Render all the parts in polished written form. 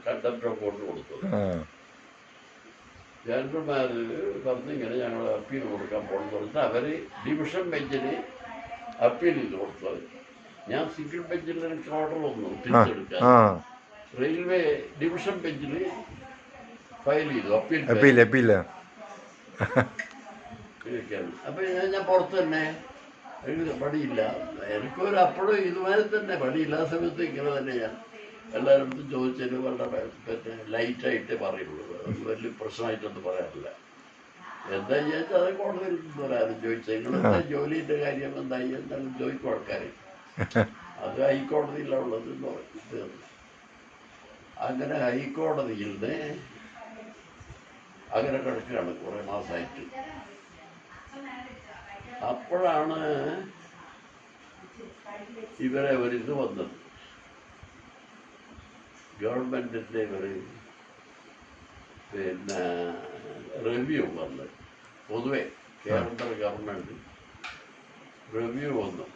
Contempt of court കൊടുത്തത്. ജനറൽമാർ പറഞ്ഞിങ്ങനെ ഞങ്ങൾ അപ്പീൽ കൊടുക്കാൻ പോകണമെന്ന് പറഞ്ഞിട്ട് അവർ ഡിവിഷൻ ബെഞ്ചിന് അപ്പീൽ ചെയ്ത് കൊടുത്തത്. ഞാൻ സിംഗിൾ ബെഞ്ചിൽ എനിക്ക് ഓർഡർ വന്നു തിരിച്ചെടുക്കാൻ. റെയിൽവേ ഡിവിഷൻ ബെഞ്ചിൽ ഫയൽ ചെയ്തു അപ്പീൽ. അപ്പം ഞാൻ പുറത്ത് തന്നെ, എനിക്ക് പണിയില്ല, എനിക്കൊരു അപ്പോഴും ഇതുമാതിരി തന്നെ പണിയില്ലാത്ത സമയത്ത് ഇങ്ങനെ തന്നെ ഞാൻ എല്ലാവരും ചോദിച്ചതിന് വളരെ പിന്നെ ലൈറ്റായിട്ടേ പറയുള്ളൂ. അത് വലിയ പ്രശ്നമായിട്ടൊന്നും പറയാറില്ല. എന്താ ചോദിച്ചാൽ അത് കോടതിയിൽ വരാനും ചോദിച്ചാൽ നിങ്ങളെന്താ ജോലിൻ്റെ കാര്യം എന്തായി എന്തായാലും ചോദിക്കും ആൾക്കാർ. അത് ഹൈക്കോടതിയിലുള്ളത് അങ്ങനെ ഹൈക്കോടതിയിൽ നിന്ന് അങ്ങനെ കിടക്കുകയാണ് കുറേ മാസമായിട്ട്. അപ്പോഴാണ് ഇവരെ ഒരിത് വന്നത്, ഗവൺമെൻറ്റിൻ്റെ ഒരു പിന്നെ റിവ്യൂ വന്നത്. പൊതുവെ കേന്ദ്ര ഗവൺമെൻറ് റിവ്യൂ വന്നു.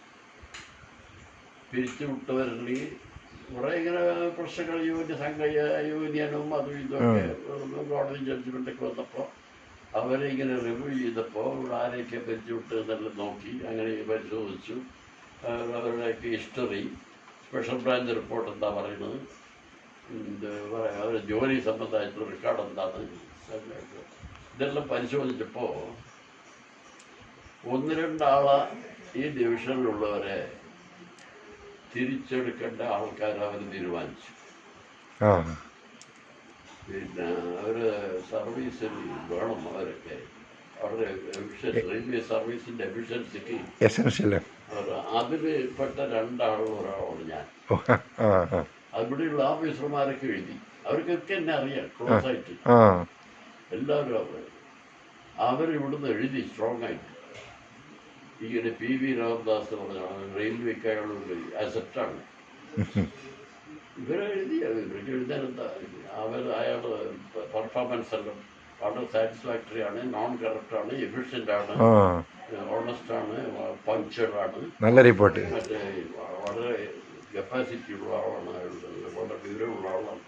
പിരിച്ചുവിട്ടവരിൽ കുറേ ഇങ്ങനെ പ്രശ്നങ്ങൾ യൂണിയനും അതും ഇതൊക്കെ കോടതി ജഡ്ജ്മെൻ്റൊക്കെ വന്നപ്പോൾ അവരിങ്ങനെ റിവ്യൂ ചെയ്തപ്പോൾ ആരെയൊക്കെ പിരിച്ചുവിട്ട് എന്നെല്ലാം നോക്കി അങ്ങനെ പരിശോധിച്ചു. അവരുടെയൊക്കെ ഹിസ്റ്ററി, സ്പെഷ്യൽ ബ്രാഞ്ച് റിപ്പോർട്ട് എന്താ പറയുന്നത്, അവരുടെ ജോലി സംബന്ധമായിട്ടുള്ള റെക്കോർഡ് എന്താണ്, ഇതെല്ലാം പരിശോധിച്ചപ്പോൾ 1-2 ആളെ ഈ ഡിവിഷനിലുള്ളവരെ തിരിച്ചെടുക്കേണ്ട ആൾക്കാർ അവർ തീരുമാനിച്ചു. പിന്നെ അവർ സർവീസിൽ വേണം, അവരൊക്കെ അവരുടെ റെയിൽവേ സർവീസിൻ്റെ എഫിഷ്യൻസിക്ക് അതിൽ പെട്ട 2 ആളും ഒരാളാണ് ഞാൻ. അവിടെയുള്ള ഓഫീസർമാരൊക്കെ എഴുതി, അവർക്കൊക്കെ എന്നെ അറിയാം ക്ലോസ് ആയിട്ട്, എല്ലാവരും അവരിവിടുന്ന് എഴുതി സ്ട്രോങ് ആയിട്ട്. ഇങ്ങനെ PV രാമദാസ് എന്ന് പറഞ്ഞാൽ റെയിൽവേക്ക് അയാളൊരു അസറ്റാണ്. ഇവരെഴുതി, ഇവർക്ക് എഴുതാനെന്താ, അയാൾ പെർഫോമൻസ് എല്ലാം വളരെ സാറ്റിസ്ഫാക്ടറി ആണ്, നോൺ കറപ്റ്റാണ്, എഫിഷ്യൻ്റാണ്, ഓണസ്റ്റാണ്, പങ്ക്ച്വലാണ്, നല്ല റിപ്പോർട്ട്, മറ്റേ വളരെ കപ്പാസിറ്റി ഉള്ള ആളാണ്, വളരെ വിവരമുള്ള ആളാണ്.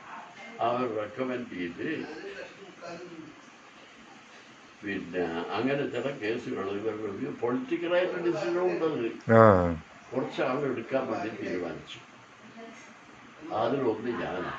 അവർ റെക്കമെൻഡ് ചെയ്ത് പിന്നെ അങ്ങനെ ചില കേസുകൾ പൊളിറ്റിക്കലായിട്ട് ഡിസിഷൻ ഉണ്ടത് കുറച്ച് ആൾ എടുക്കാൻ വേണ്ടി തീരുമാനിച്ചു. അതിലൊന്ന് ഞാനാണ്.